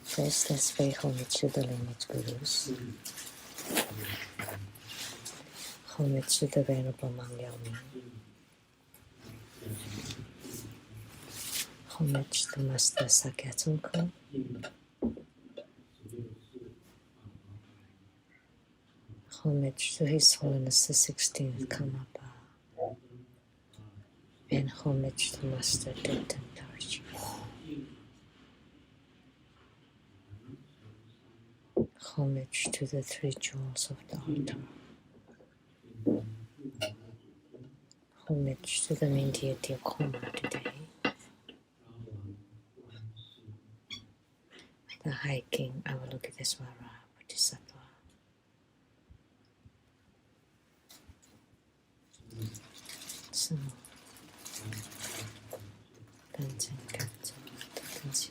First, let's pay homage to the lineage gurus. Homage to the Venerable Mang Liao Ming. Homage to Master Sakya Tsongkhapa. Homage to His Holiness the 16th Karmapa. And homage to Master Dinten Dorji. Homage to the three jewels of the altar. Homage to the main deity of Koma today, the High King Avalokitesvara Bodhisattva. So, Tanchen Katsu, Tanchen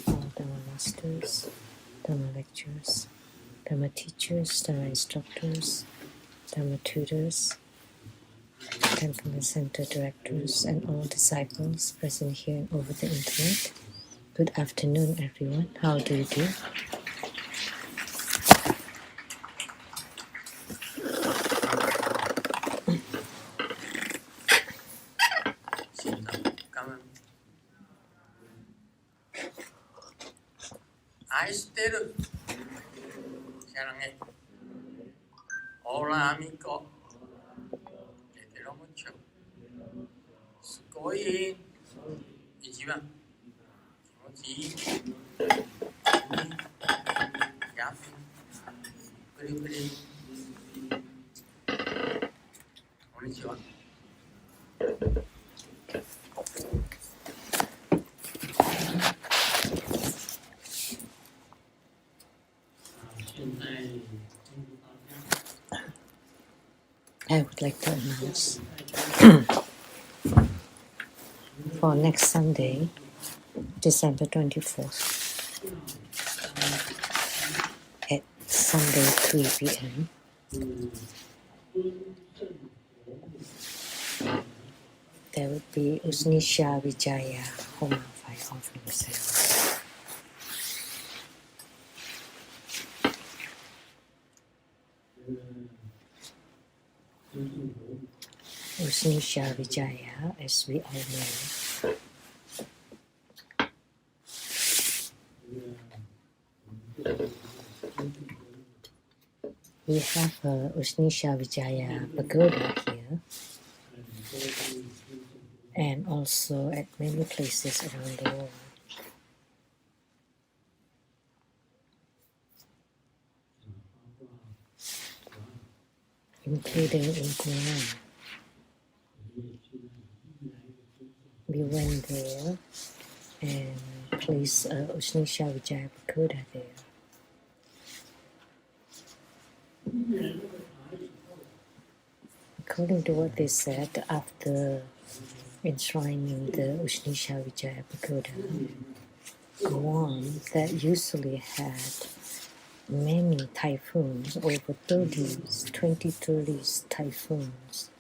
all Dharma masters, Dharma lecturers, Dharma teachers, Dharma instructors, Dharma tutors, temple and center directors, and all disciples present here and over the internet. Good afternoon, everyone. How do you do? Hola amigo, te quiero mucho. Sugoi, ichiban, kimochi, yapi, kuri, konnichiwa. I would like to announce for next Sunday, December 24th, at Sunday 3 p.m. there would be Usnisha Vijaya Homa Fire Offering Ceremony. Usnisha Vijaya, as we all know, we have a Usnisha Vijaya pagoda here, and also at many places around the world. Including in Guam. We went there and placed a Usnisha Vijaya pagoda there. According to what they said, after enshrining the Usnisha Vijaya pagoda, Guam that usually had many typhoons, over 20-30 typhoons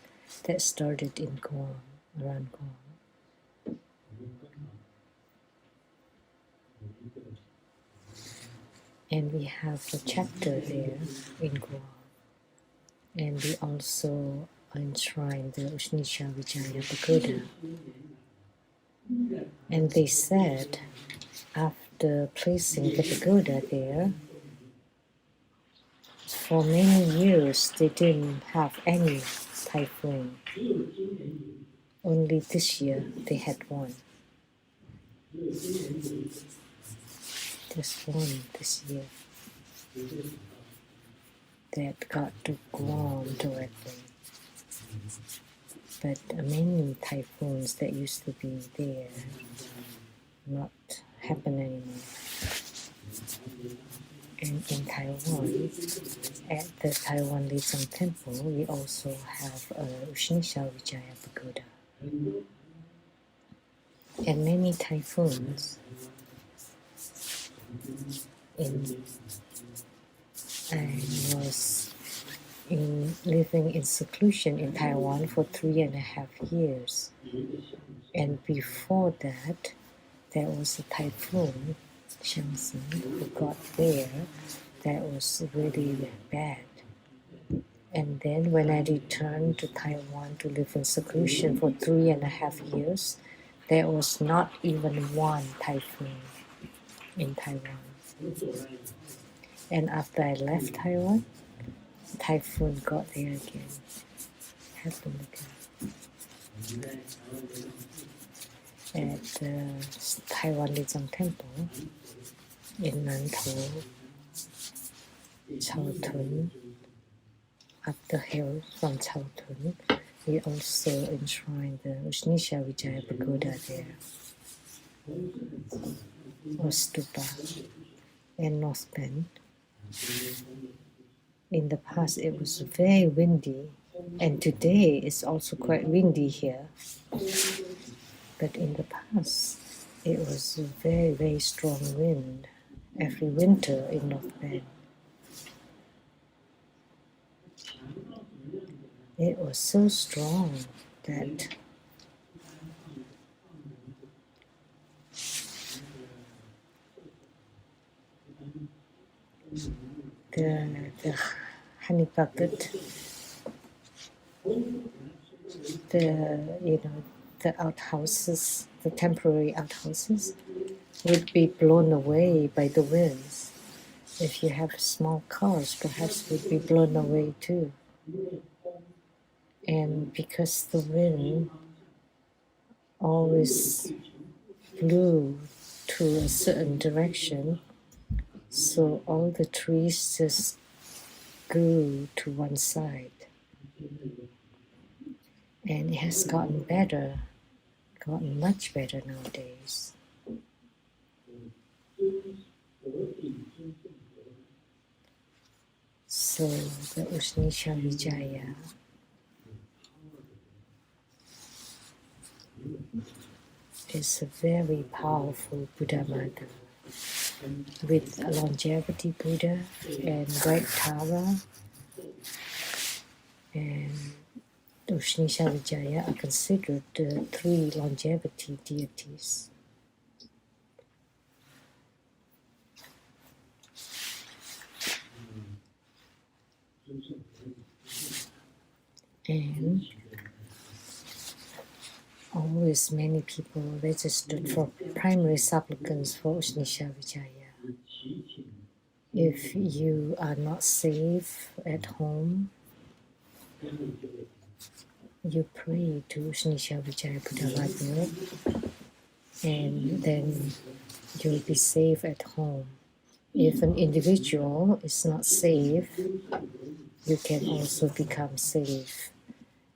that started in Guam, around Guam. And we have a chapter there in Guam. And we also enshrined the Usnisha Vijaya pagoda. And they said, after placing the pagoda there, for many years they didn't have any typhoon. Only this year they had one. Just one this year that got to Guam directly. But many typhoons that used to be there not happen anymore. And in Taiwan, at the Taiwan Lisang Temple, we also have a Usnisha Vijaya pagoda. And many typhoons I was living in seclusion in Taiwan for 3.5 years. And before that, there was a typhoon, Shamsi, who got there. That was really bad. And then when I returned to Taiwan to live in seclusion for 3.5 years, there was not even one typhoon in Taiwan. And after I left Taiwan, typhoon got there again, happened again. At the Taiwan Lizang Temple in Nantou, Chao Tun, up the hill from Chao Tun, we also enshrined the Ushnisha Vijaya Pagoda there, or stupa, and North Bend. In the past, it was very windy, and today it's also quite windy here. But in the past, it was a very, very strong wind every winter in North Bend. It was so strong that the honey bucket, the outhouses, the temporary outhouses, would be blown away by the winds. If you have small cars, perhaps would be blown away too. And because the wind always blew to a certain direction, so all the trees just grew to one side. And it has gotten better, gotten much better nowadays. So the Ushnisha Vijaya is a very powerful Buddha mantra with a longevity Buddha and White Tara and Ushnisha Vijaya are considered the 3 longevity deities. And always many people registered for primary supplicants for Ushnisha Vijaya. If you are not safe at home, you pray to Ushnisha Vijaya Buddha, and then you'll be safe at home. If an individual is not safe, you can also become safe.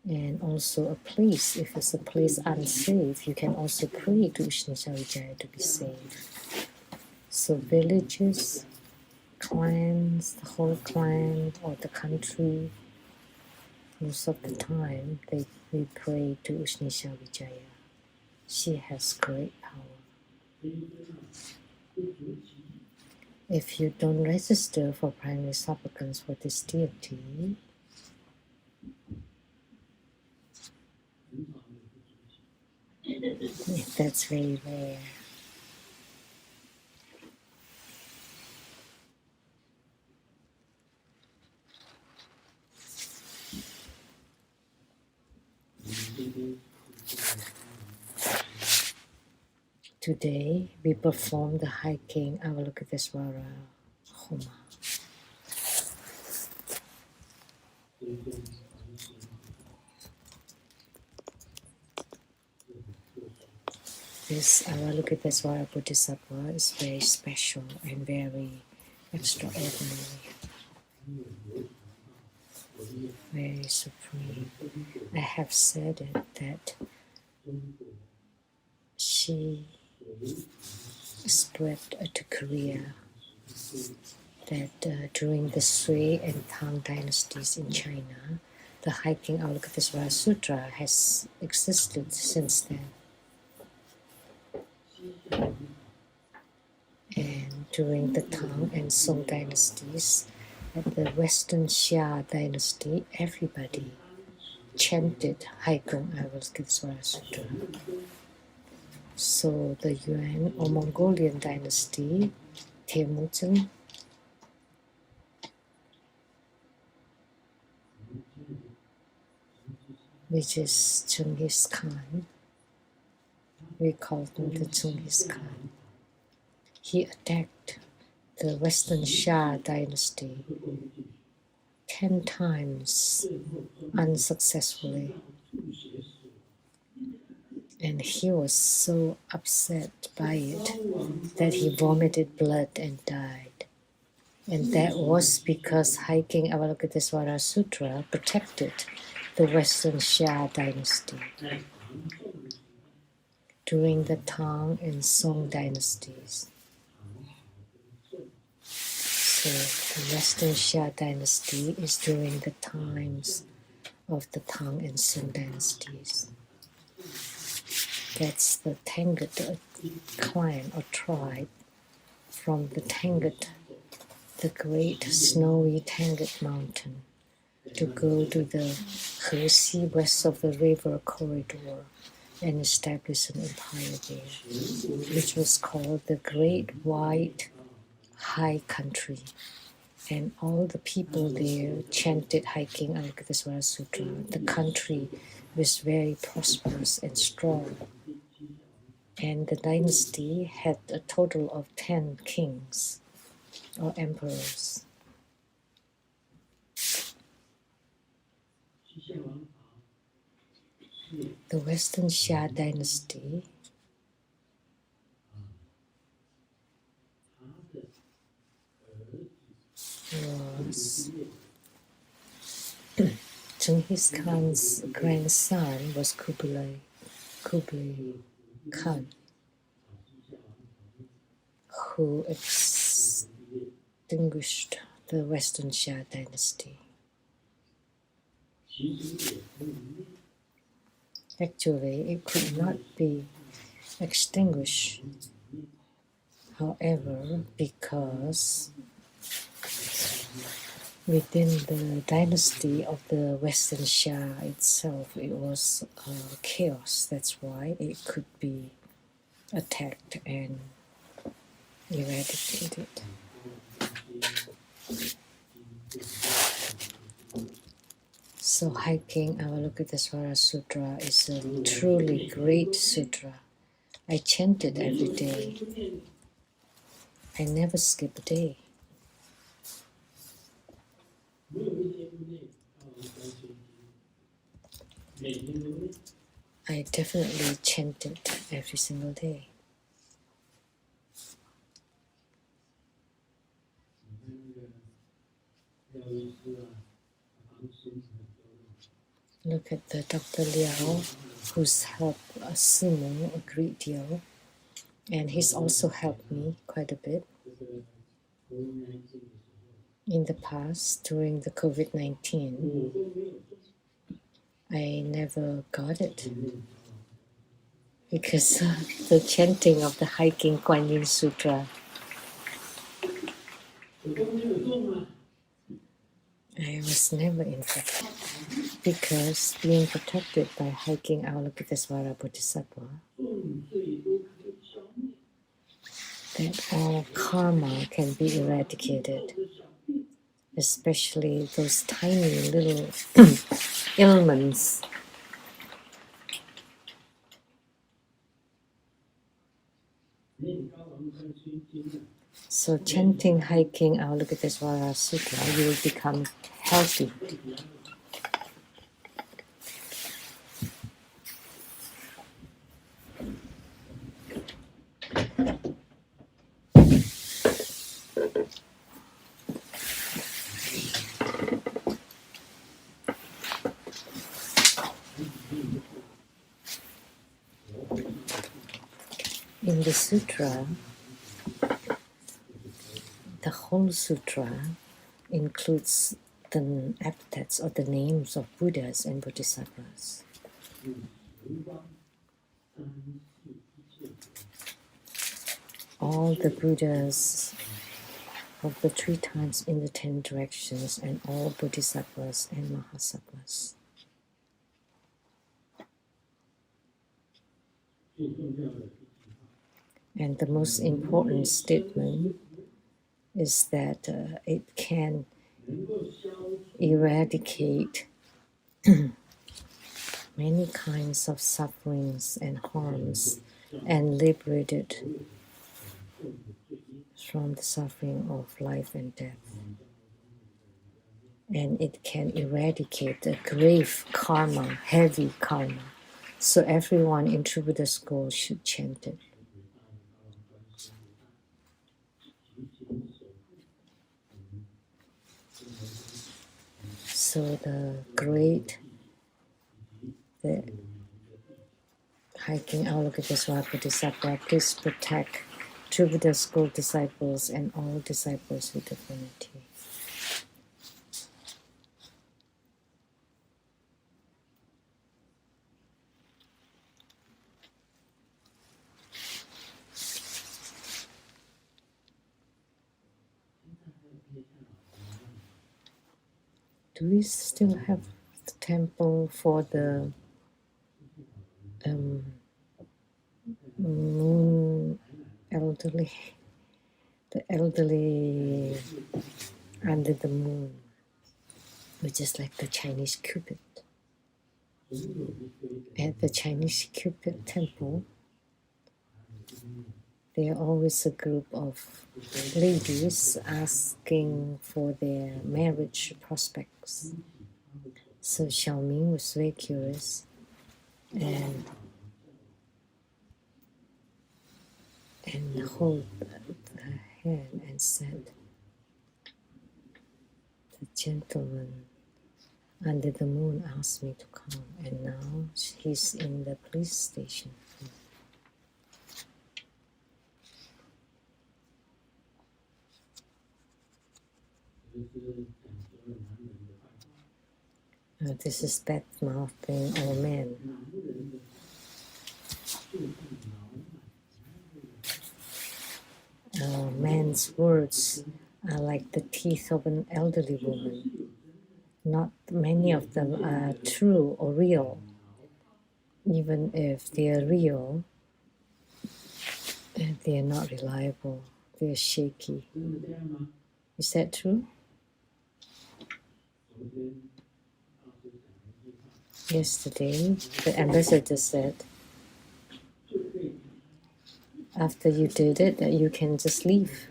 And also a place, if it's a place unsafe, you can also pray to Ushnisha Vijaya to be safe. So villages, clans, the whole clan or the country, most of the time we pray to Ushnisha Vijaya. She has great power. If you don't register for primary supplicants for this deity, that's very rare. Today, we perform the hiking Avalokitesvara Homa. This Avalokitesvara Bodhisattva is very special and very extraordinary, very supreme. I have said it that she spread to Korea, that during the Sui and Tang dynasties in China, the hiking Avalokitesvara Sutra has existed since then. And during the Tang and Song dynasties, at the Western Xia dynasty, everybody chanted Haikong Avalokitesvara Sutra. So the Yuan or Mongolian dynasty, Temujin, which is Genghis Khan, we call him the Genghis Khan. He attacked the Western Shah dynasty 10 times unsuccessfully. And he was so upset by it that he vomited blood and died. And that was because hiking Avalokitesvara Sutra protected the Western Shah dynasty during the Tang and Song dynasties. So the Western Shah dynasty is during the times of the Tang and Song dynasties. That's the Tangut clan or tribe from the Tangut, the great snowy Tangut mountain, to go to the Hexi west of the river corridor and establish an empire there, which was called the Great White High Country. And all the people there chanted hiking Avalokitesvara Sutra. The country was very prosperous and strong. And the dynasty had a total of 10 kings or emperors. The Western Shah dynasty was Genghis Khan's grandson was Kublai Khan, who extinguished the Western Shah dynasty. Actually, it could not be extinguished, however, because within the dynasty of the Western Shah itself, it was chaos. That's why it could be attacked and eradicated. So hiking Avalokitesvara Sutra is a truly great sutra. I chant it every day. I never skip a day. I definitely chant it every single day. Look at the Dr. Liao, who's helped Simo a great deal, and he's also helped me quite a bit in the past during the COVID-19. I never got it because of the chanting of the hiking Kuan Yin Sutra. I was never infected because being protected by hiking Avalokitesvara Bodhisattva, that all karma can be eradicated, especially those tiny little ailments. So chanting, hiking Avalokitesvara Sutra, you will become healthy. In the sutra, the whole sutra includes the epithets or the names of Buddhas and Bodhisattvas. All the Buddhas of the 3 times in the 10 directions and all Bodhisattvas and Mahasattvas. And the most important statement is that it can eradicate many kinds of sufferings and harms and liberate it from the suffering of life and death. And it can eradicate the grave karma, heavy karma. So everyone in True Buddha School should chant it. So the Hiking Avalokitesvara Bodhisattva, please protect True Buddha School disciples and all disciples with divinity. Do we still have the temple for the moon elderly, the elderly under the moon, which is like the Chinese Cupid? At the Chinese Cupid temple, there are always a group of ladies asking for their marriage prospects. So Xiaoming was very curious and hold her hand and said, "The gentleman under the moon asked me to come, and now he's in the police station." This is bad mouthing all men. Man's words are like the teeth of an elderly woman. Not many of them are true or real. Even if they are real, they are not reliable. They are shaky. Is that true? Yesterday, the ambassador said, after you did it, that you can just leave.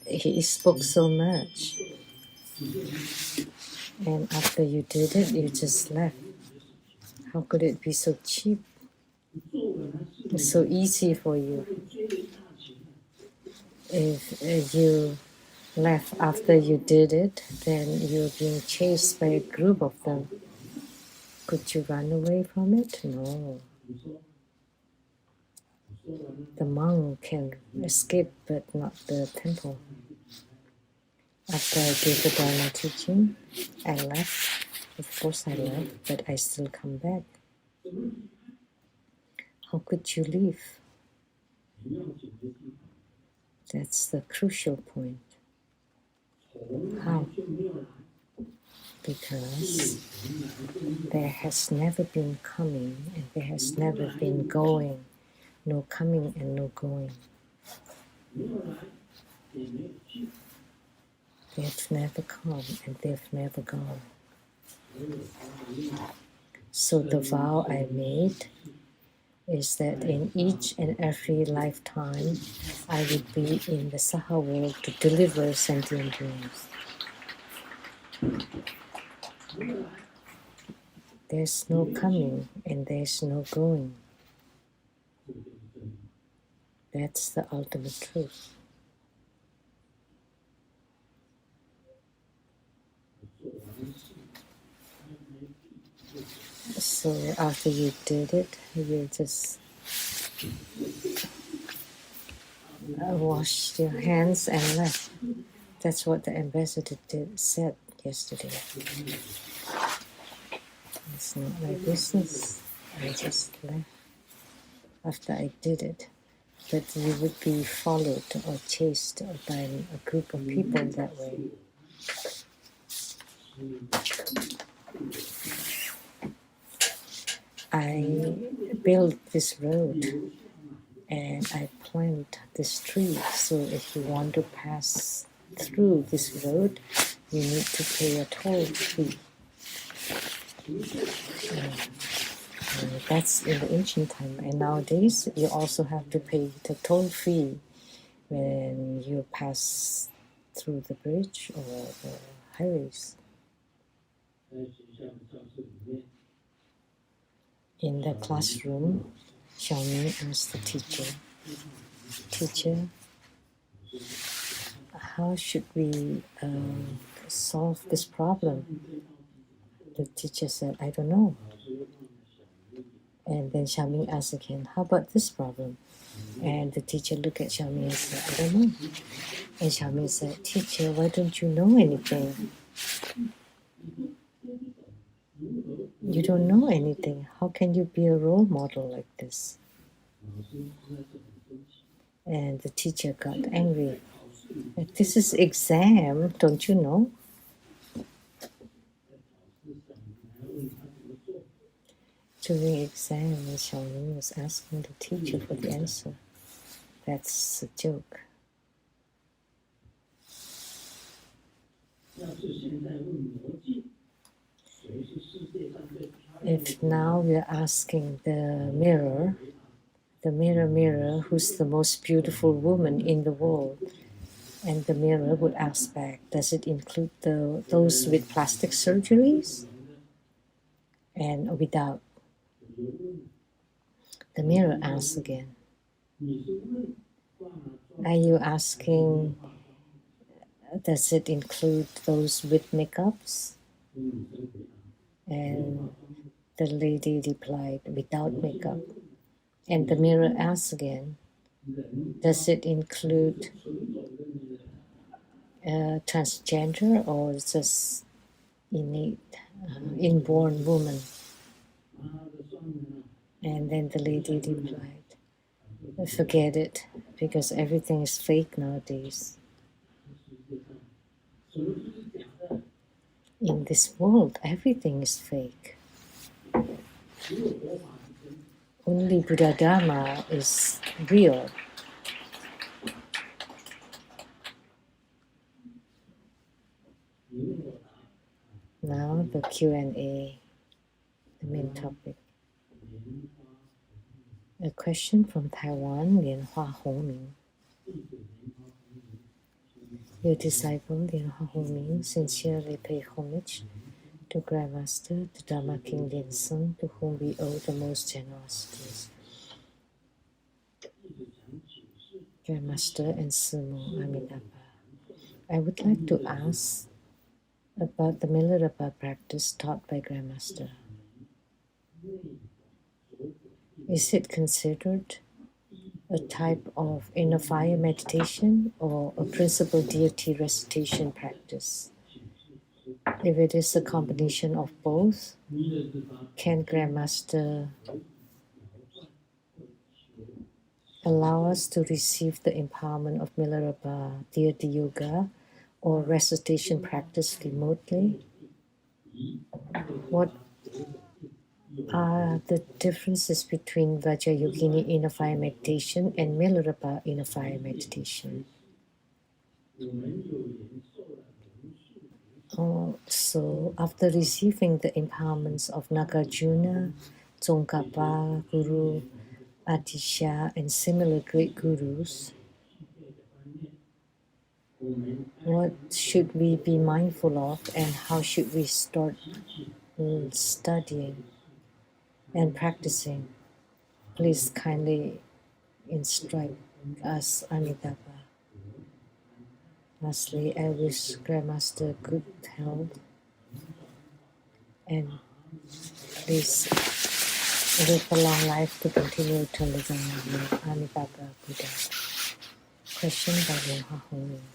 He spoke so much. And after you did it, you just left. How could it be so cheap? It's so easy for you. If you left after you did it, then you're being chased by a group of them. Could you run away from it? No. The monk can escape, but not the temple. After I gave the Dharma teaching, I left. Of course I left, but I still come back. How could you leave? That's the crucial point. How? Because there has never been coming and there has never been going. No coming and no going. They've never come and they've never gone. So the vow I made is that in each and every lifetime, I would be in the Saha world to deliver sentient beings. There's no coming and there's no going. That's the ultimate truth. So after you did it, you just washed your hands and left. That's what the ambassador said yesterday. It's not my business. I just left after I did it. But you would be followed or chased by a group of people that way. built this road and I plant this tree. So if you want to pass through this road, you need to pay a toll fee. That's in the ancient time. And nowadays, you also have to pay the toll fee when you pass through the bridge or the highways. In the classroom, Xiaoming asked the teacher, "Teacher, how should we solve this problem?" The teacher said, "I don't know." And then Xiaoming asked again, "How about this problem?" And the teacher looked at Xiaoming and said, "I don't know." And Xiaoming said, "Teacher, why don't you know anything? You don't know anything. How can you be a role model like this?" And the teacher got angry. "This is exam, don't you know?" During exam, Xiaoming was asking the teacher for the answer. That's a joke. If now we're asking the mirror, mirror, who's the most beautiful woman in the world? And the mirror would ask back, does it include those with plastic surgeries? And without. The mirror asks again, are you asking, does it include those with makeups? And the lady replied, without makeup. And the mirror asks again, does it include transgender or just innate, inborn woman? And then the lady replied, forget it, because everything is fake nowadays. In this world, everything is fake. Only Buddha Dharma is real. Now the Q&A, the main topic. A question from Taiwan, Lianhua Hongming. Your disciple Lianhua Hongming sincerely pay homage to Grandmaster, to Dharma King Lianzong, to whom we owe the most generosities. Grandmaster and Sumo Amitabha, I would like to ask about the Milarepa practice taught by Grandmaster. Is it considered a type of inner fire meditation or a principal deity recitation practice? If it is a combination of both, can Grandmaster allow us to receive the empowerment of Milarepa deity yoga or recitation practice remotely? What are the differences between Vajrayogini inner fire meditation and Milarepa inner fire meditation? So after receiving the empowerments of Nagarjuna, Tsongkhapa, Guru, Atisha, and similar great gurus, what should we be mindful of and how should we start studying and practicing? Please kindly instruct us, Amitabha. Lastly, I wish Grandmaster good health and please live a long life to continue to live in Amitabha Buddha. Question by Lianhua Hongming.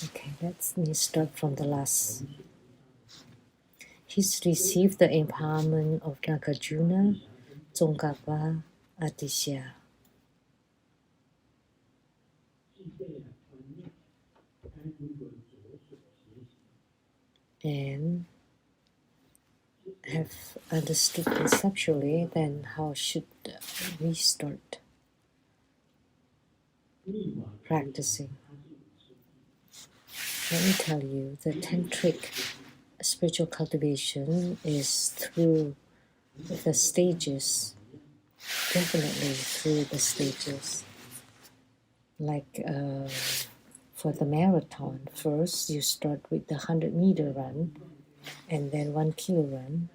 Okay, let's start from the last. He's received the empowerment of Nagarjuna, Tsongkhapa, Atisha. and have understood conceptually, then how should we start practicing? Let me tell you, the tantric spiritual cultivation is through the stages, definitely through the stages. Like for the marathon, first you start with the 100-meter run, and then 1 kilo run,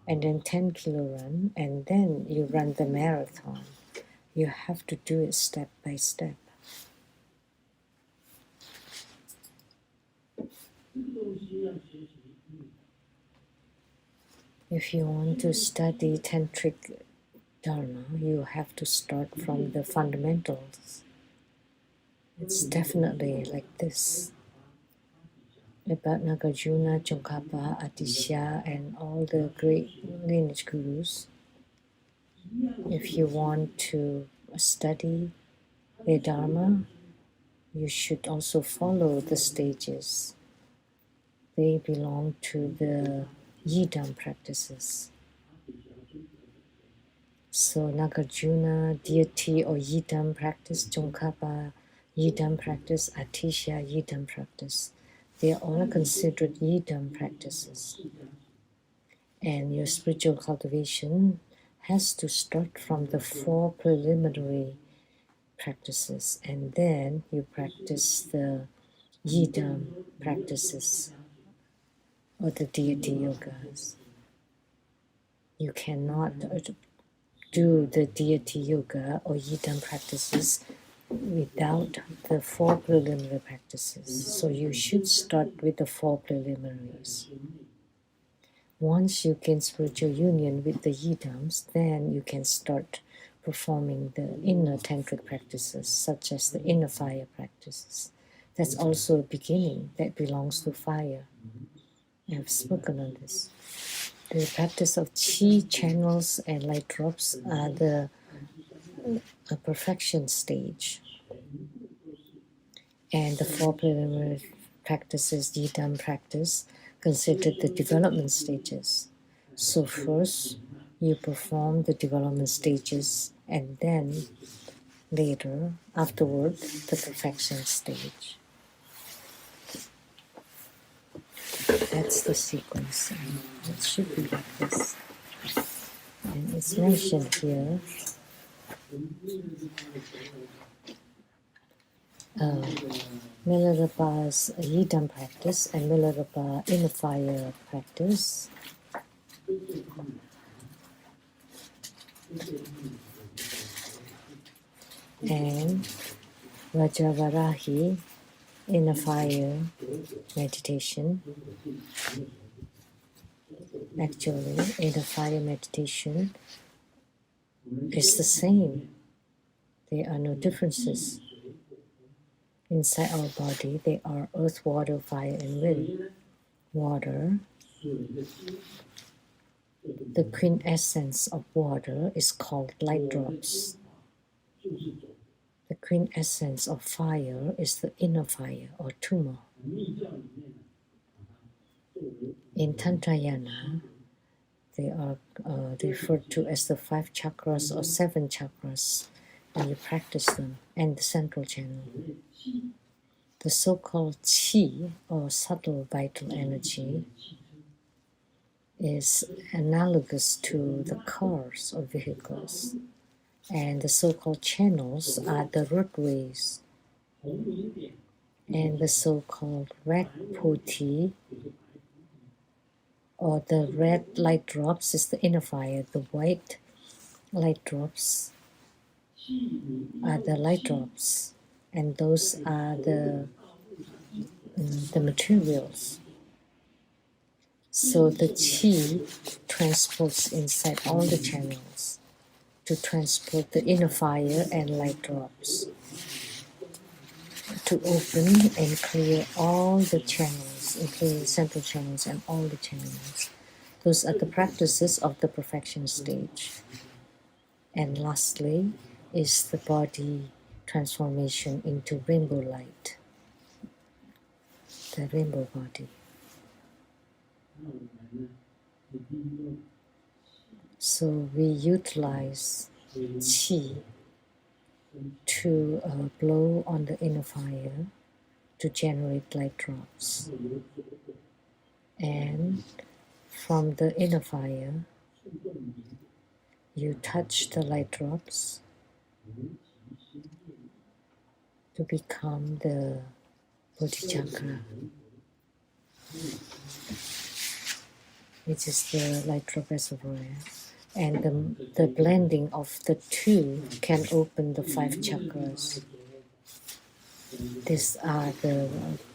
and then 10 kilo run, and then you run the marathon. You have to do it step by step. If you want to study tantric dharma, you have to start from the fundamentals. It's definitely like this. About Nagarjuna, Tsongkhapa, Atisha, and all the great lineage gurus. If you want to study the Dharma, you should also follow the stages. They belong to the Yidam practices. So Nagarjuna, deity or Yidam practice, Tsongkhapa, Yidam practice, Atisha, Yidam practice. They are all considered Yidam practices. And your spiritual cultivation has to start from the 4 preliminary practices, and then you practice the Yidam practices or the deity yogas. You cannot do the deity yoga or Yidam practices without the 4 preliminary practices. So you should start with the 4 preliminaries. Once you gain spiritual union with the Yidams, then you can start performing the inner tantric practices, such as the inner fire practices. That's also a beginning that belongs to fire. I have spoken on this. The practice of chi channels and light drops are the perfection stage. And the 4 preliminary practices, Yidam practice, considered the development stages. So first, you perform the development stages, and then later, afterward, the perfection stage. That's the sequence. It should be like this. And it's mentioned here. Milarepa's Yidam practice and Milarepa inner fire practice. And Vajravarahi inner fire meditation. Actually, inner fire meditation is the same. There are no differences. Inside our body, they are earth, water, fire, and wind. Water, the quintessence of water is called light drops. The quintessence of fire is the inner fire or tuma. In Tantrayana, they are referred to as the 5 chakras or 7 chakras when you practice them, and the central channel. The so-called chi, or subtle vital energy, is analogous to the cars or vehicles, and the so-called channels are the roadways, and the so-called red poti, or the red light drops, is the inner fire. The white light drops are the light drops, and those are the materials. So the chi transports inside all the channels to transport the inner fire and light drops, to open and clear all the channels, including central channels and all the channels. Those are the practices of the perfection stage. And lastly is the body transformation into rainbow light, the rainbow body. So we utilize qi to blow on the inner fire to generate light drops. And from the inner fire, you touch the light drops to become the Bodhichakra, which is the light drop reservoir. And the blending of the two can open the 5 chakras. These are the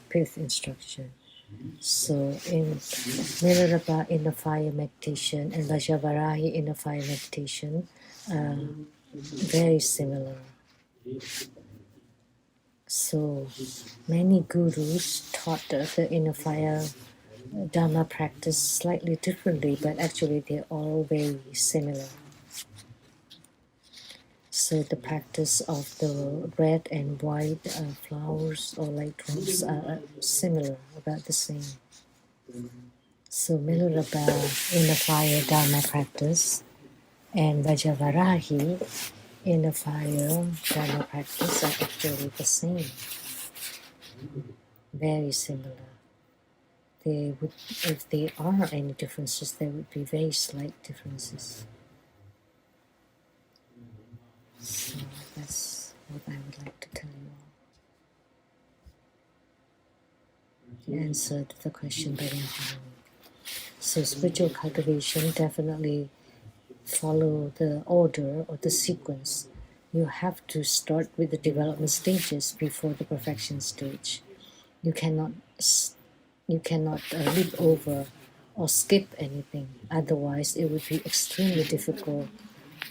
fifth instruction. So in Milarepa in the fire meditation and Vajravarahi in the fire meditation, very similar. So many gurus taught the inner fire Dharma practice slightly differently, but actually they're all very similar. So the practice of the red and white flowers or light drops are similar, about the same. So Milarepa in the fire Dharma practice and Vajravarahi in the fire Dharma practice are actually the same, very similar. They would, if there are any differences, there would be very slight differences. So that's what I would like to tell you all. To answer the question by Harmony. So spiritual cultivation definitely follow the order or the sequence. You have to start with the development stages before the perfection stage. You cannot leap over or skip anything. Otherwise, it would be extremely difficult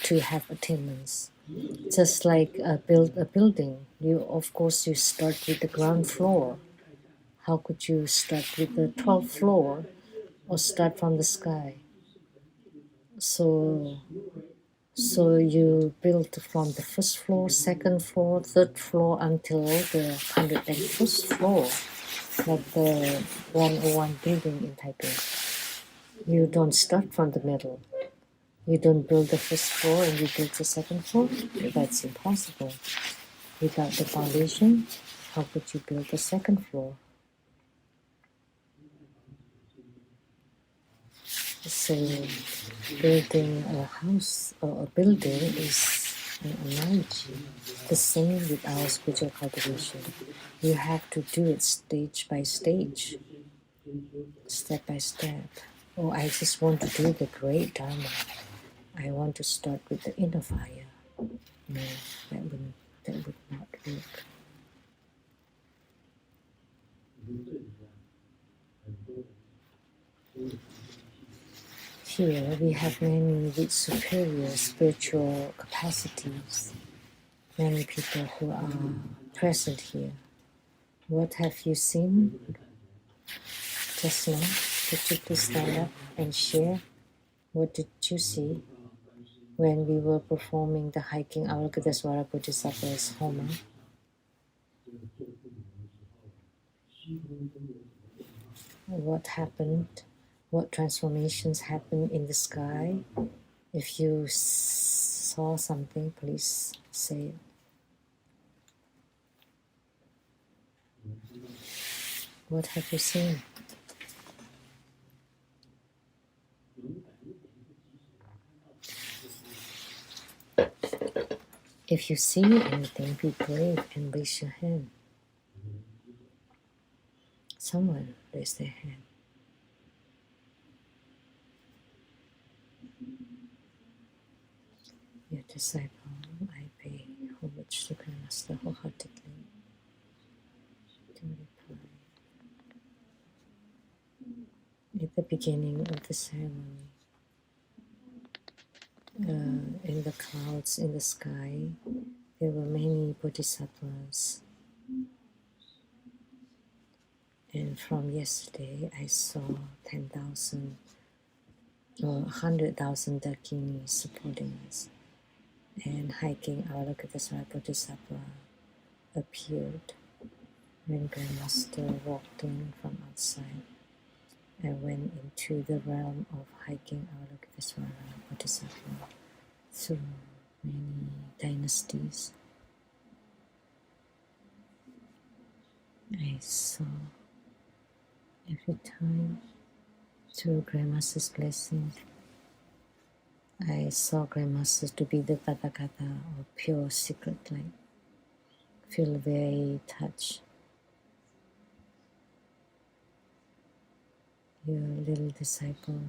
to have attainments. Just like build a building, of course you start with the ground floor. How could you start with the 12th floor or start from the sky? So you build from the first floor, second floor, third floor until the 101st floor, like the 101 building in Taipei. You don't start from the middle. You don't build the first floor and you build the second floor. That's impossible. Without the foundation, how could you build the second floor? So building a house or a building is an analogy. The same with our spiritual cultivation. You have to do it stage by stage, step by step. Oh, I just want to do the great Dharma. I want to start with the inner fire. No, that would not work. Here we have many with superior spiritual capacities, many people who are present here. What have you seen just now? Could you please stand up and share? What did you see when we were performing the hiking Avalokitesvara Bodhisattva's Homa? What happened? What transformations happened in the sky? If you saw something, please say it. What have you seen? If you see anything, be brave and raise your hand. Someone raise their hand. Your disciple, I pay homage to Grandmaster wholeheartedly. To reply. At the beginning of the ceremony, in the clouds in the sky, there were many bodhisattvas. And from yesterday, I saw 10,000 or 100,000 dakinis supporting us. And hiking Avalokitesvara Bodhisattva appeared when Grandmaster walked in from outside. I went into the realm of hiking Avalokitesvara Bodhisattva through many dynasties. I saw every time through Grandmaster's blessing, I saw Grandmaster to be the Tathagata or pure secret light. Feel very touched. Your little disciple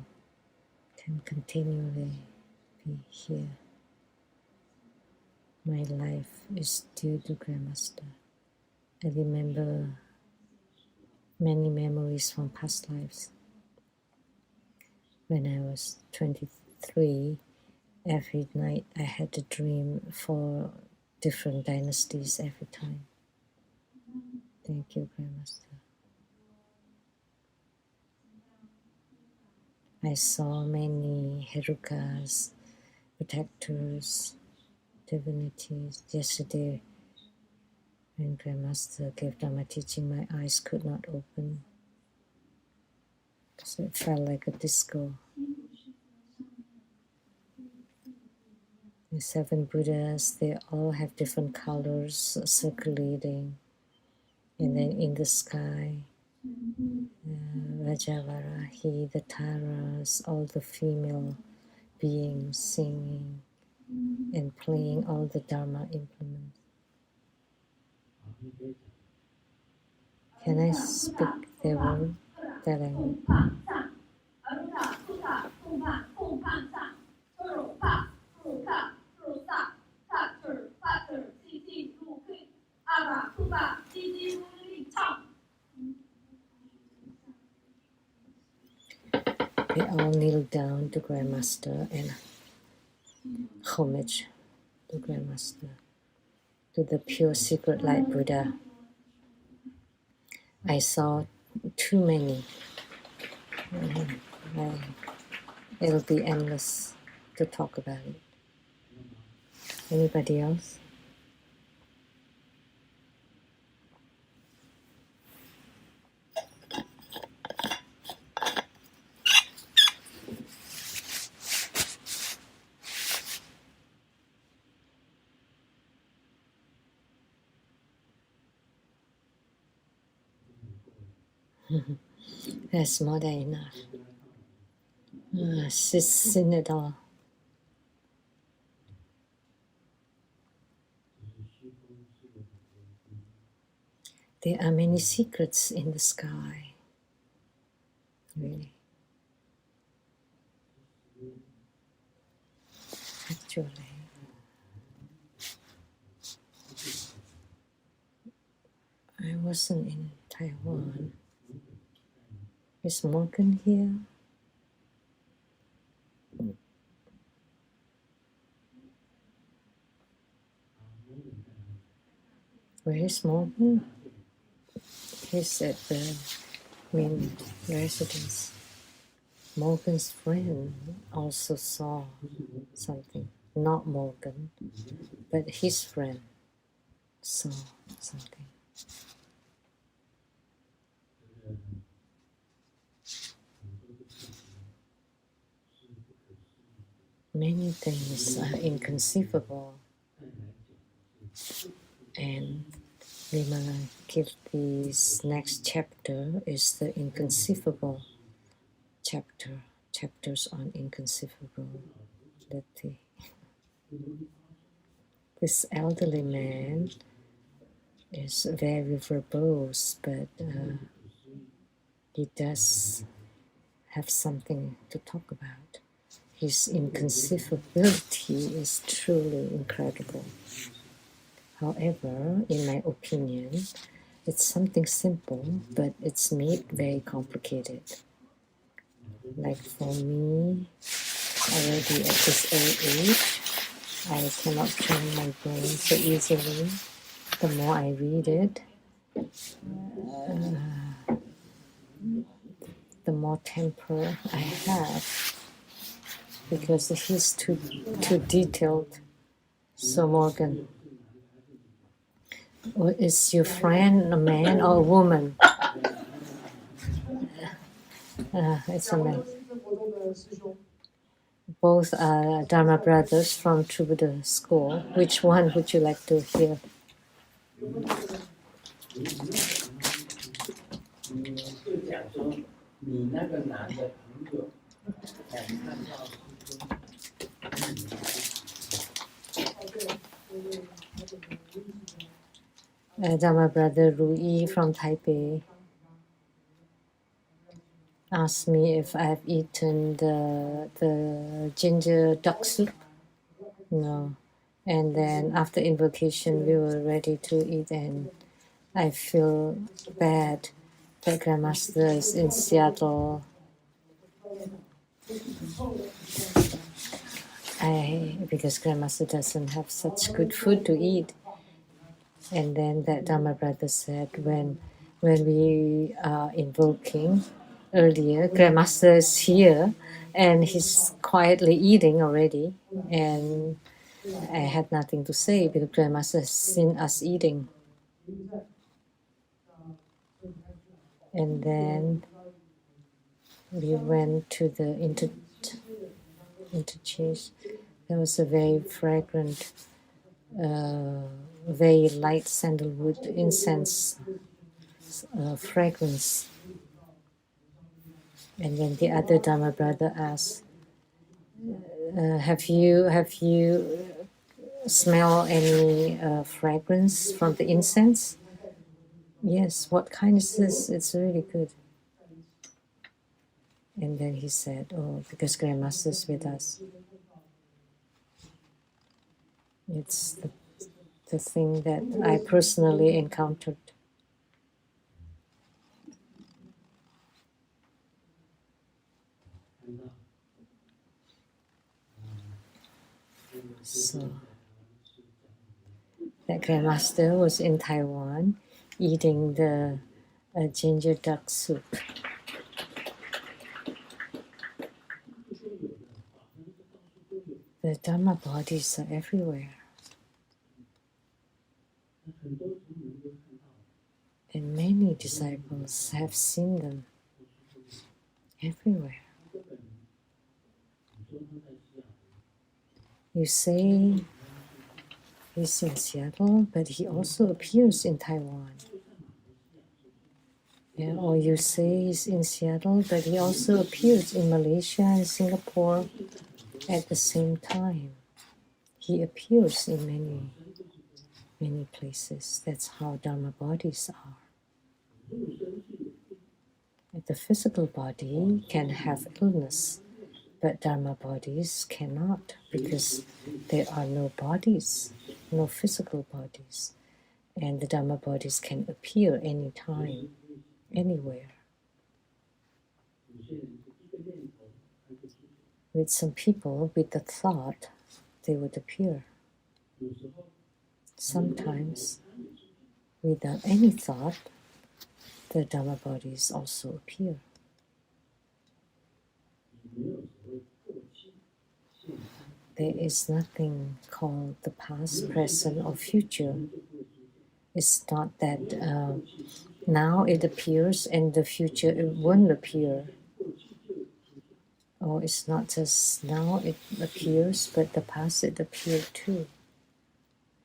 can continually be here. My life is due to Grandmaster. I remember many memories from past lives. When I was 23, every night I had to dream for different dynasties every time. Thank you, Grandmaster. I saw many herukas, protectors, divinities. Yesterday, when Grandmaster gave Dharma teaching, my eyes could not open because it felt like a disco. The 7 Buddhas, they all have different colors circulating. And then in the sky, Rajavarahi, the Taras, all the female beings singing and playing all the Dharma implements. Can I speak their word? Their language? They all kneel down to Grandmaster and homage to Grandmaster, to the pure secret light Buddha. I saw too many. It'll be endless to talk about it. Anybody else? That's more than enough. Seen it all. There are many secrets in the sky. Really. Actually. I wasn't in Taiwan. Is Morgan here? Where is Morgan? He's at the main residence. Morgan's friend also saw something. Not Morgan, but his friend saw something. Many things are inconceivable, and Vimalakirti's next chapter is the inconceivable chapter, chapters on inconceivability. This elderly man is very verbose, but he does have something to talk about. His inconceivability is truly incredible. However, in my opinion, it's something simple, but it's made very complicated. Like for me, already at this old age, I cannot train my brain so easily. The more I read it, the more temper I have, because he's too detailed. So Morgan, is your friend a man or a woman? It's a man. Both are Dharma brothers from True Buddha school. Which one would you like to hear? Dharma brother Rui from Taipei asked me if I've eaten the ginger duck soup. No. And then after invocation, we were ready to eat, and I feel bad that Grandmaster is in Seattle. Because Grandmaster doesn't have such good food to eat. And then that Dharma brother said, when we are invoking earlier, Grandmaster is here and he's quietly eating already, and I had nothing to say because Grandmaster has seen us eating. And then we went to the interchange. There was a very fragrant, very light sandalwood incense fragrance. And then the other Dharma brother asked, have you smell any fragrance from the incense? Yes. What kind is this? It's really good. And then he said, oh, because Grandmaster's with us. It's the thing that I personally encountered. So that Grandmaster was in Taiwan eating the ginger duck soup. The Dharma bodies are everywhere. And many disciples have seen them everywhere. You say he's in Seattle, but he also appears in Taiwan. Yeah, or you say he's in Seattle, but he also appears in Malaysia and Singapore at the same time. He appears in many places. That's how Dharma bodies are. The physical body can have illness, but Dharma bodies cannot, because there are no bodies, no physical bodies. And the Dharma bodies can appear anytime, anywhere. With some people, with the thought, they would appear. Sometimes, without any thought, the Dharma bodies also appear. There is nothing called the past, present, or future. It's not that now it appears and the future it won't appear. Or it's not just now it appears, but the past it appeared too.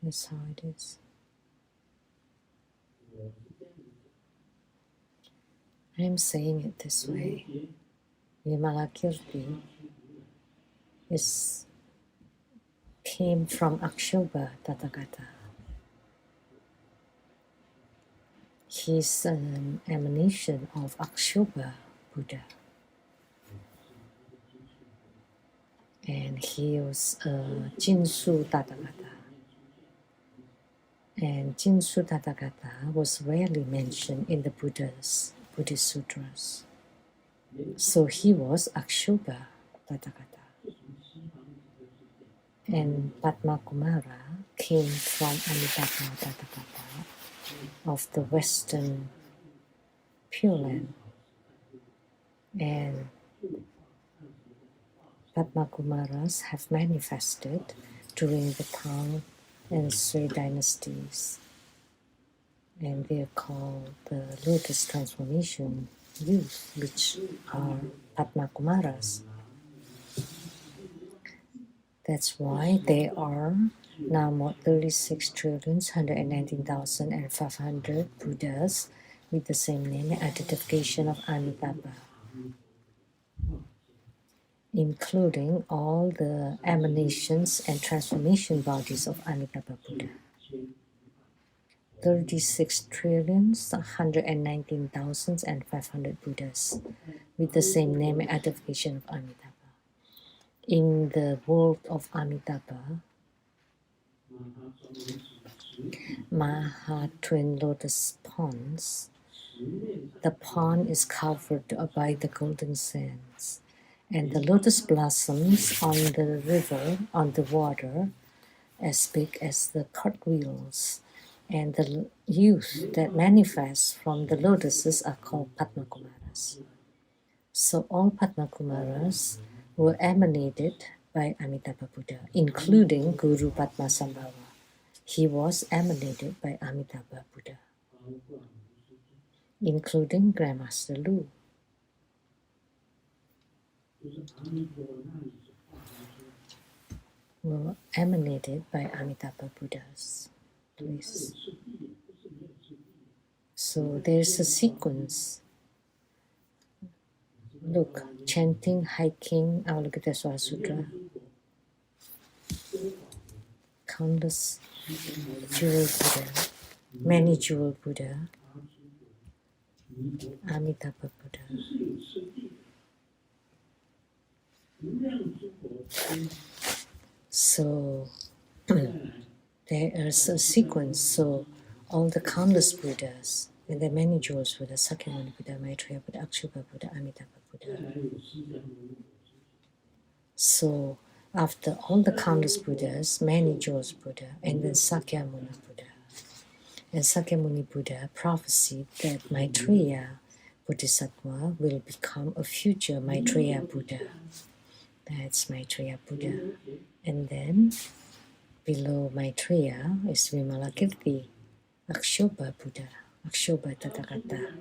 That's how it is. I'm saying it this way. Vimalakirti came from Akshobha Tathagata. He's an emanation of Akshobha Buddha. And he was Jinsu Tathagata. And Jinsu Tathagata was rarely mentioned in the Buddhist sutras. So he was Akshobha Tathagata. And Padma Kumara came from Amitabha Tathagata of the Western Pure Land. And Padma Kumaras have manifested during the Tang and Sui dynasties. And they are called the Lotus Transformation youth, which are Padma Kumaras. That's why there are now more 36,119,500 Buddhas with the same name and identification of Amitabha, including all the emanations and transformation bodies of Amitabha Buddha. 36,119,500 Buddhas with the same name and identification of Amitabha. In the world of Amitabha, Maha Twin Lotus Ponds, the pond is covered by the golden sands, and the lotus blossoms on the river, on the water, as big as the cartwheels, and the youth that manifests from the lotuses are called Padma Kumaras. So all Padma Kumaras were emanated by Amitabha Buddha, including Guru Padmasambhava. He was emanated by Amitabha Buddha, including Grandmaster Lu. Were emanated by Amitabha Buddhas. Please. So there's a sequence. Look, chanting, hiking, Avalokitesvara Sutra, countless jewel Buddha, many jewel Buddha, Amitabha Buddha. So there is a sequence. So all the countless Buddhas, and there are many jewels Buddha, Sakyamuni Buddha, Maitreya Buddha, Akshobhya Buddha, Amitabha Buddha. So after all the countless Buddhas, many jewels Buddha, and then Sakyamuni Buddha. And Sakyamuni Buddha prophesied that Maitreya Bodhisattva will become a future Maitreya Buddha. That's Maitreya Buddha. And then below Maitreya is Vimalakirti, Akshobhya Buddha, Akshobhya Tathagata.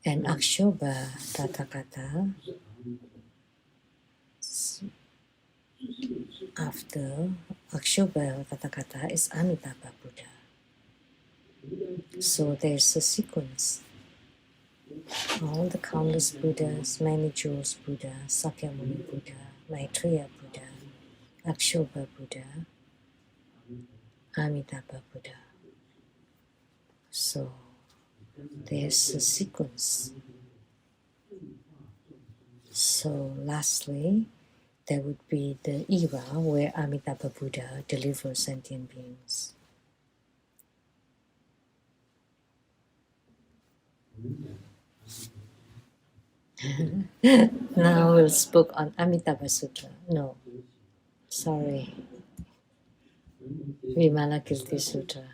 And Akshobhya Tathagata, after Akshobhya Tathagata is Amitabha Buddha. So there's a sequence. All the countless Buddhas, many jewels Buddha, Sakyamuni Buddha, Maitreya Buddha, Akshobhya Buddha, Amitabha Buddha. So there's a sequence. So lastly, there would be the era where Amitabha Buddha delivers sentient beings. Now we'll speak on Amitabha Sutra. No, sorry. Vimalakirti Sutra.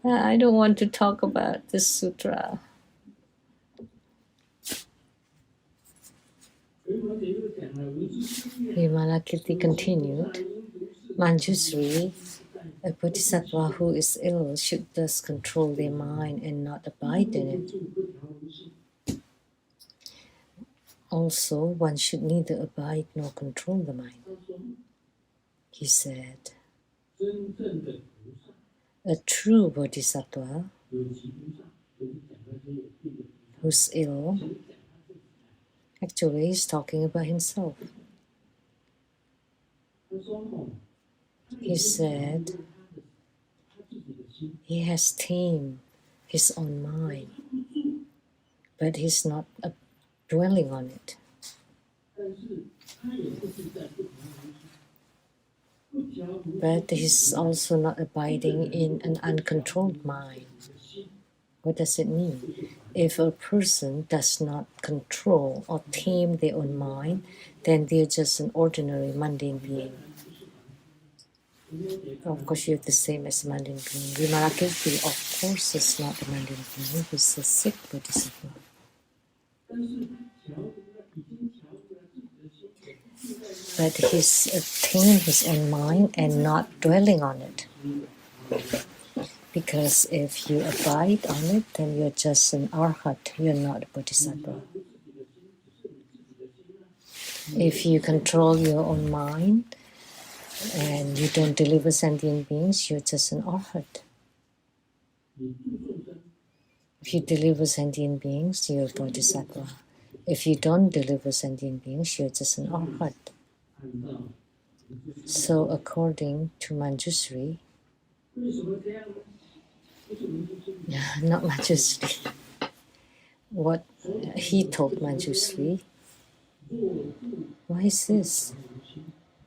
I don't want to talk about this sutra. Vimalakirti continued, Manjusri, a bodhisattva who is ill should thus control their mind and not abide in it. Also, one should neither abide nor control the mind. He said, a true bodhisattva who's ill actually is talking about himself. He said he has tamed his own mind, but he's not dwelling on it. But he's also not abiding in an uncontrolled mind. What does it mean? If a person does not control or tame their own mind, then they're just an ordinary mundane being. Of course, you're the same as a mundane being. Vimalakirti, of course, is not a mundane being. He's a sick bodhisattva. But he's tamed his own mind and not dwelling on it. Because if you abide on it, then you're just an arhat, you're not a bodhisattva. If you control your own mind and you don't deliver sentient beings, you're just an arhat. If you deliver sentient beings, you're a bodhisattva. If you don't deliver sentient beings, you're just an arhat. So according to Manjusri, not Manjusri, what he told Manjusri, why is this?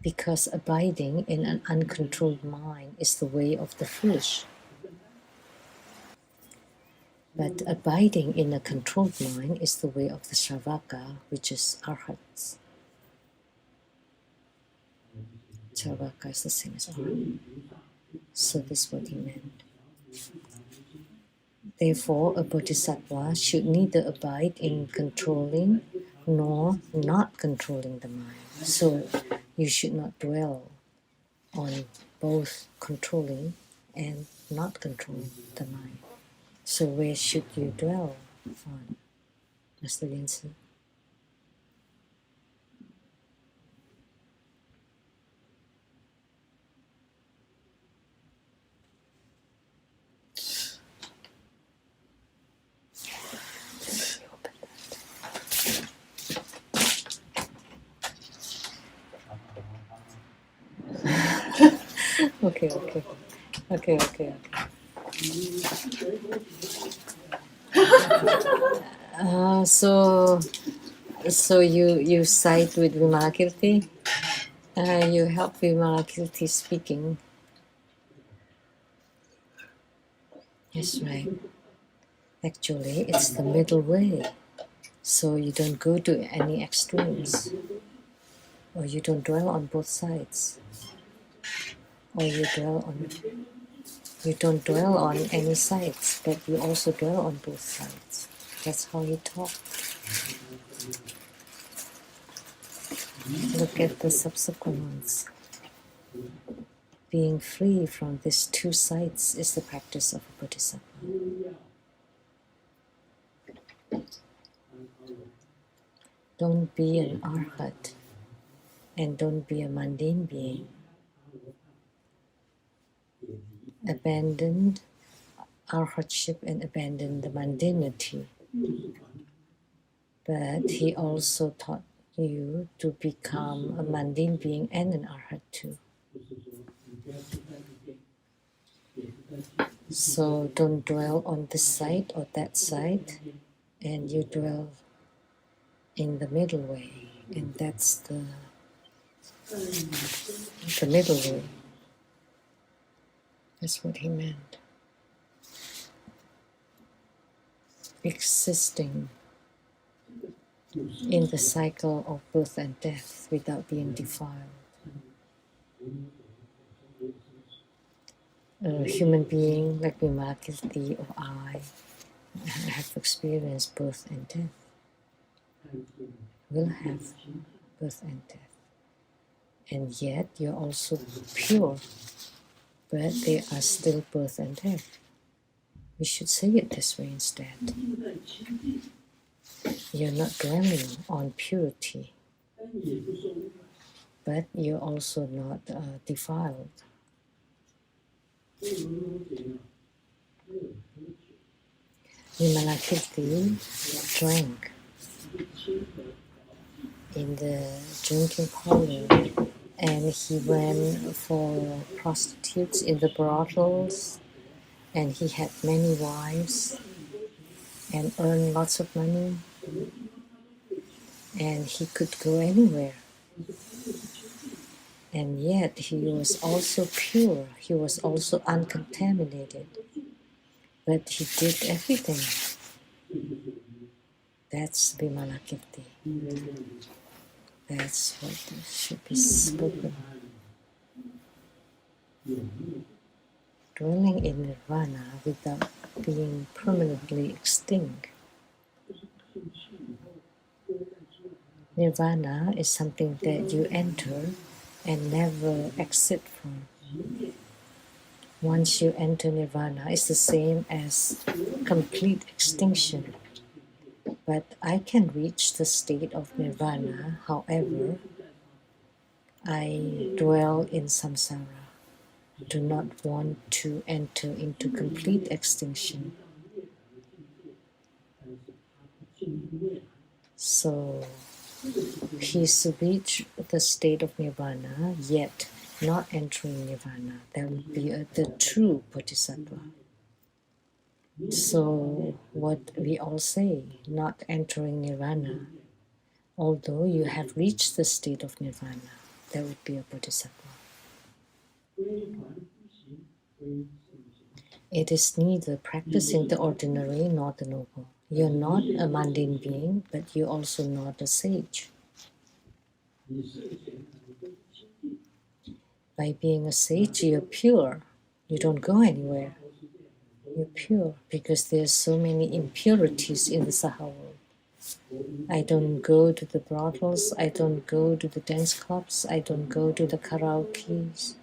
Because abiding in an uncontrolled mind is the way of the foolish. But abiding in a controlled mind is the way of the Shravaka, which is arhats. Shravaka is the same as arhat. So this is what he meant. Therefore, a bodhisattva should neither abide in controlling nor not controlling the mind. So you should not dwell on both controlling and not controlling the mind. So where should you dwell on, Master Vincent? Okay. So you side with Vimalakirti. You help Vimalakirti speaking. Yes, right. Actually, it's the middle way. So you don't go to any extremes, or you don't dwell on both sides, or you don't dwell on any sides, but you also dwell on both sides. That's how he talked. Look at the subsequent ones. Being free from these two sides is the practice of a bodhisattva. Don't be an arhat and don't be a mundane being. Abandon arhatship and abandon the mundanity. But he also taught you to become a mundane being and an arhat too. So don't dwell on this side or that side, and you dwell in the middle way, and that's the middle way. That's what he meant. Existing in the cycle of birth and death without being defiled. A human being like Vimalakirti or I have experienced birth and death, will have birth and death. And yet you're also pure, but they are still birth and death. We should say it this way instead. You're not dwelling on purity, but you're also not defiled. Vimalakirti drank in the drinking parlor, and he went for prostitutes in the brothels, and he had many wives and earned lots of money, and he could go anywhere. And yet he was also pure, he was also uncontaminated, but he did everything. That's Vimalakirti. That's what should be spoken. Dwelling in nirvana without being permanently extinct. Nirvana is something that you enter and never exit from. Once you enter nirvana, it's the same as complete extinction. But I can reach the state of nirvana, however, I dwell in samsara. Do not want to enter into complete extinction. So he's reached the state of nirvana, yet not entering nirvana. That would be the true bodhisattva. So what we all say, not entering nirvana, although you have reached the state of nirvana, that would be a bodhisattva. It is neither practicing the ordinary nor the noble. You're not a mundane being, but you're also not a sage. By being a sage, you're pure. You don't go anywhere. You're pure because there's so many impurities in the Saha world. I don't go to the brothels. I don't go to the dance clubs. I don't go to the karaoke's.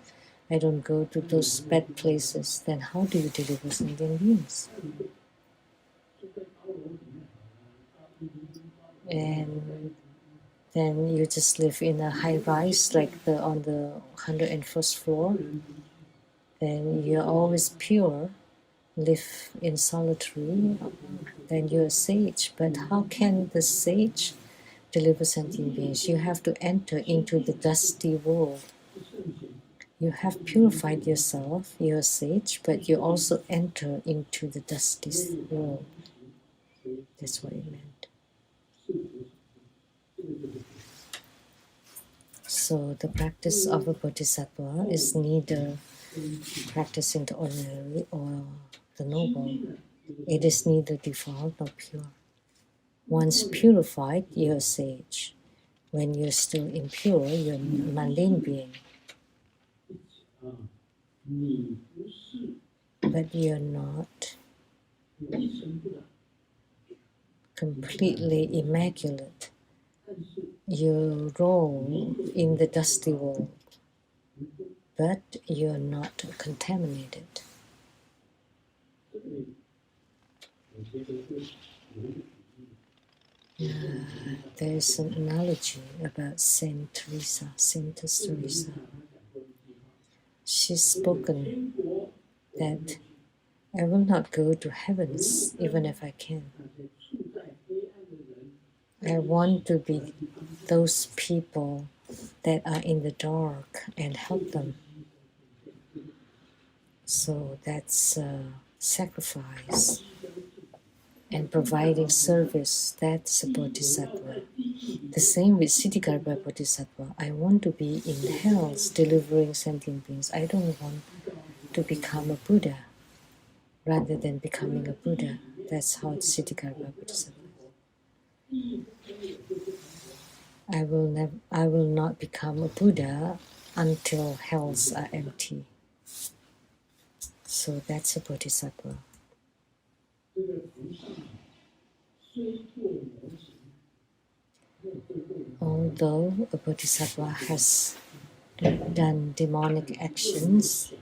I don't go to those bad places. Then how do you deliver sentient beings? And then you just live in a high rise like on the 101st floor. Then you're always pure, live in solitary, then you're a sage. But how can the sage deliver sentient beings? You have to enter into the dusty world. You have purified yourself, you're a sage, but you also enter into the dusty world. That's what it meant. So the practice of a bodhisattva is neither practicing the ordinary or the noble. It is neither defiled nor pure. Once purified, you're a sage. When you're still impure, you're a mundane being. But you're not completely immaculate. You roll in the dusty world, but you're not contaminated. There's an analogy about Saint Teresa, Saintess Teresa. She's spoken that I will not go to heavens even if I can. I want to be those people that are in the dark and help them. So that's sacrifice and providing service. That's a bodhisattva. The same with Siddhigarbha Bodhisattva. I want to be in hells delivering sentient beings. I don't want to become a Buddha rather than becoming a Buddha. That's how Siddhigarbha Bodhisattva. I will not become a Buddha until hells are empty. So that's a bodhisattva. Although a bodhisattva has done demonic actions,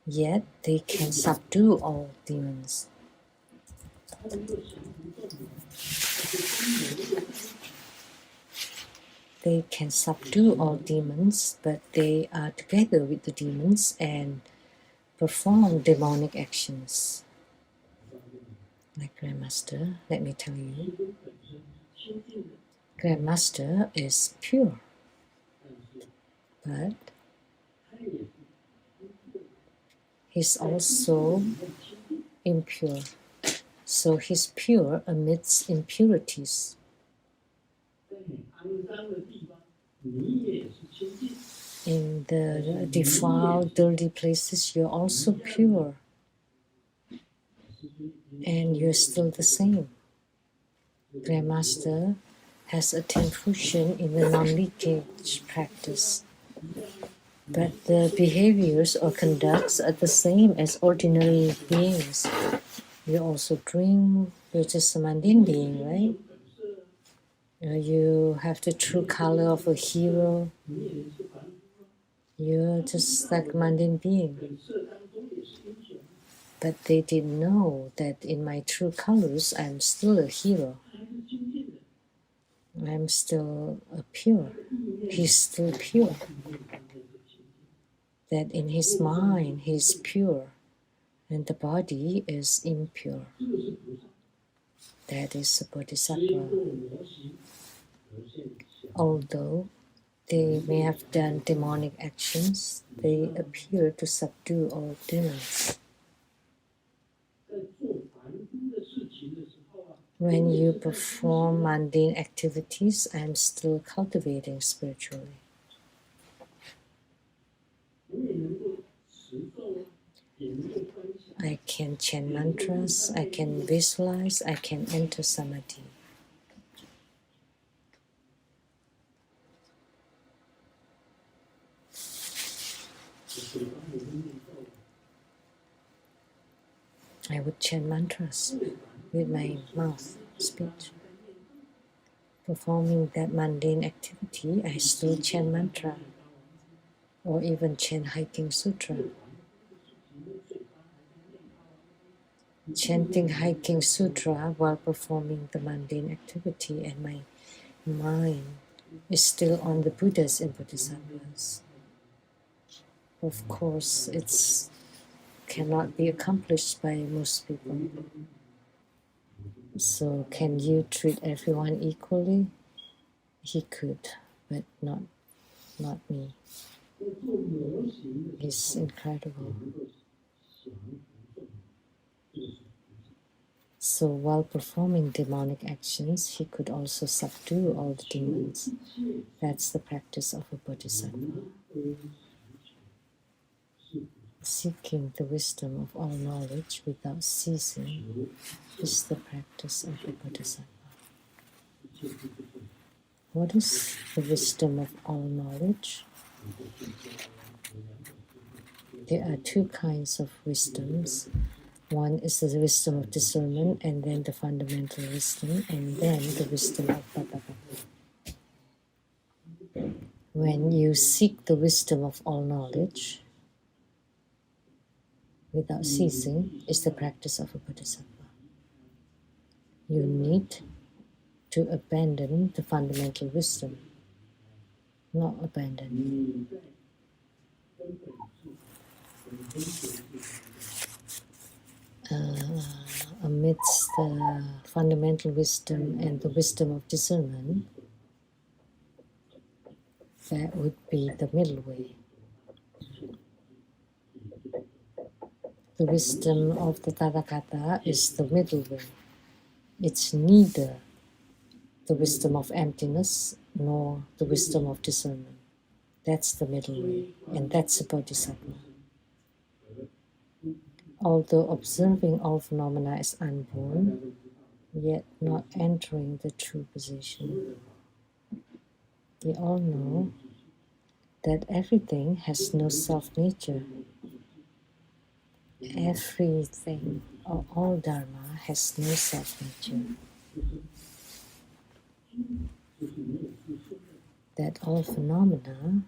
yet they can subdue all demons. They can subdue all demons, but they are together with the demons and perform demonic actions. Like Grandmaster, let me tell you, Grandmaster is pure, but he's also impure. So he's pure amidst impurities. In the defiled, dirty places, you're also pure. And you're still the same. Grandmaster has attained fusion in the non-leakage practice. But the behaviors or conducts are the same as ordinary beings. You also drink, you're just a mundane being, right? You have the true color of a hero. You're just like a mundane being. But they didn't know that in my true colors, I'm still a hero. I'm still pure. He's still pure. That in his mind, he's pure. And the body is impure. That is a bodhisattva. Although they may have done demonic actions, they appear to subdue all demons. When you perform mundane activities, I'm still cultivating spiritually. I can chant mantras, I can visualize, I can enter samadhi. I would chant mantras with my mouth, speech. Performing that mundane activity, I still chant mantra or even chant hiking sutra. Chanting hiking sutra while performing the mundane activity, and my mind is still on the Buddhas and Bodhisattvas. Of course, it cannot be accomplished by most people. So can you treat everyone equally? He could, but not me. It's incredible. So while performing demonic actions, he could also subdue all the demons. That's the practice of a bodhisattva. Seeking the wisdom of all knowledge without ceasing is the practice of a bodhisattva. What is the wisdom of all knowledge? There are two kinds of wisdoms. One is the wisdom of discernment, and then the fundamental wisdom, and then the wisdom of Bhagavad. When you seek the wisdom of all knowledge without ceasing, is the practice of a bodhisattva. You need to abandon the fundamental wisdom, not abandon. Amidst the fundamental wisdom and the wisdom of discernment, that would be the middle way. The wisdom of the Tathagata is the middle way. It's neither the wisdom of emptiness nor the wisdom of discernment. That's the middle way, and that's a bodhisattva. Although observing all phenomena is unborn, yet not entering the true position. We all know that everything has no self-nature. Everything, or all Dharma, has no self-nature. That all phenomena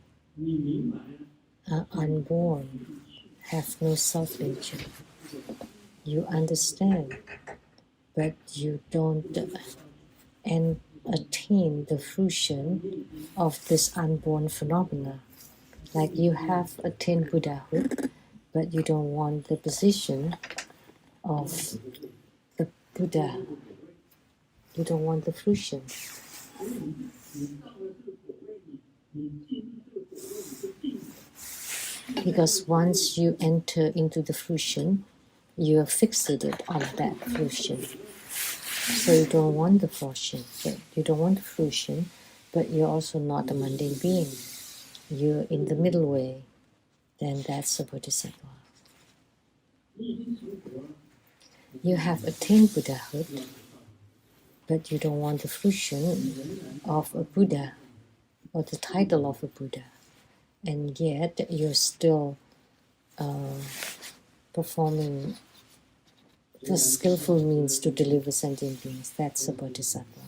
are unborn, have no self-nature. You understand, but you don't attain the fruition of this unborn phenomena. Like you have attained Buddhahood, but you don't want the position of the Buddha. You don't want the fruition. Because once you enter into the fruition, you are fixated on that fruition. So you don't want the fruition, but you don't want the fruition, but you're also not a mundane being. You're in the middle way. Then that's a bodhisattva. You have attained Buddhahood, but you don't want the fruition of a Buddha or the title of a Buddha. And yet you're still performing the skillful means to deliver sentient beings. That's a bodhisattva.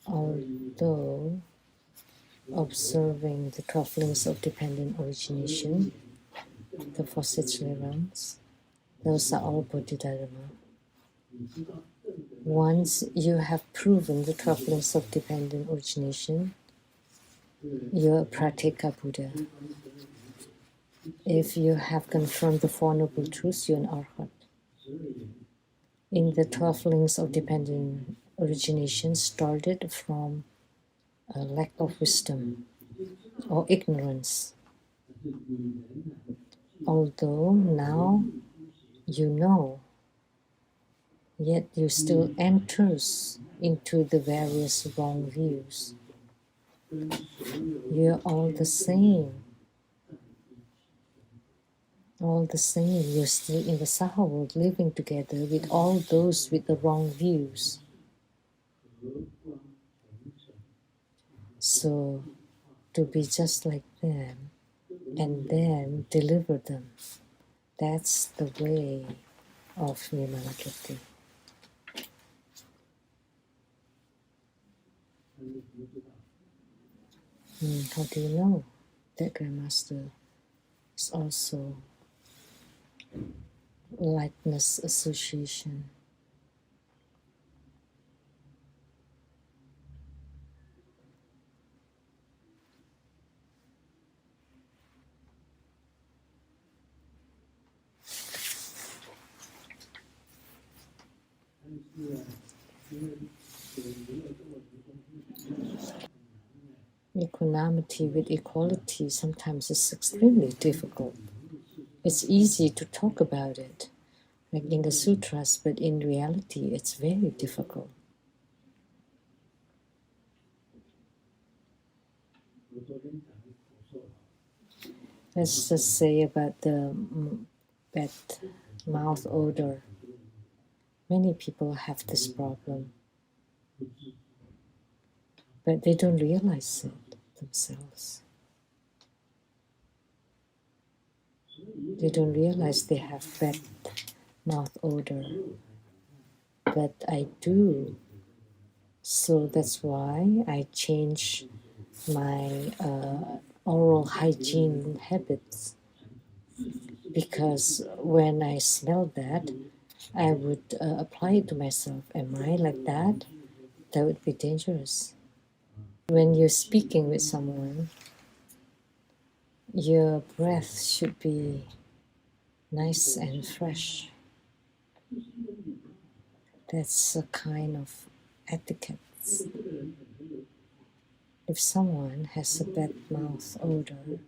Although observing the 12 links of dependent origination, the faucetry realms. Those are all Bodhidharma. Once you have proven the 12 links of dependent origination, you're a Prateka Buddha. If you have confirmed the Four Noble Truths, you're an Arhat. In the 12 links of dependent origination started from a lack of wisdom or ignorance. Although now you know, yet you still enters into the various wrong views. You're all the same. All the same, you're still in the Saha world living together with all those with the wrong views. So, to be just like them and then deliver them, that's the way of Vimalakirti. How do you know that Grandmaster is also likeness association? Equanimity with equality sometimes is extremely difficult. It's easy to talk about it, like in the sutras, but in reality, it's very difficult. Let's just say about the bad mouth odor. Many people have this problem, but they don't realize it themselves. They don't realize they have bad mouth odor, but I do. So that's why I change my oral hygiene habits, because when I smell that, I would apply it to myself. Am I like that? That would be dangerous. When you're speaking with someone, your breath should be nice and fresh. That's a kind of etiquette. If someone has a bad mouth odor,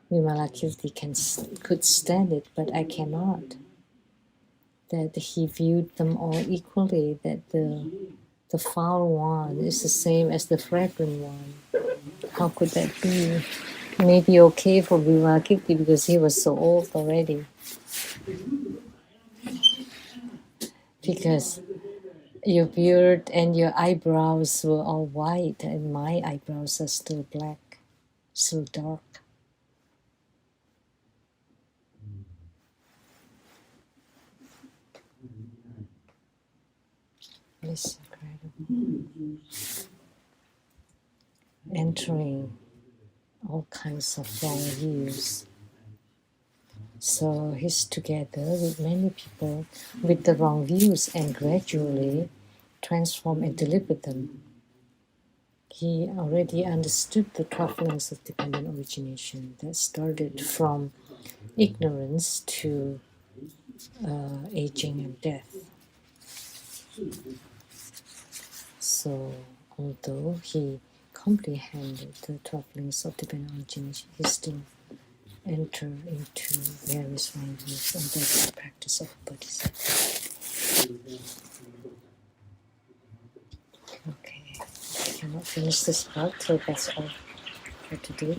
Vimalakirti could stand it, but I cannot. That he viewed them all equally, that the foul one is the same as the fragrant one. How could that be? Maybe okay for Vimalakirti because he was so old already. Because your beard and your eyebrows were all white and my eyebrows are still black, so dark. It's incredible. Entering all kinds of wrong views. So he's together with many people with the wrong views and gradually transform and deliver them. He already understood the 12 links of dependent origination that started from ignorance to aging and death. So although he comprehended the 12 links of dependent origination, he still entered into various wrong views, and that's the practice of Bodhisattva. Okay, I cannot finish this part, so that's all for today.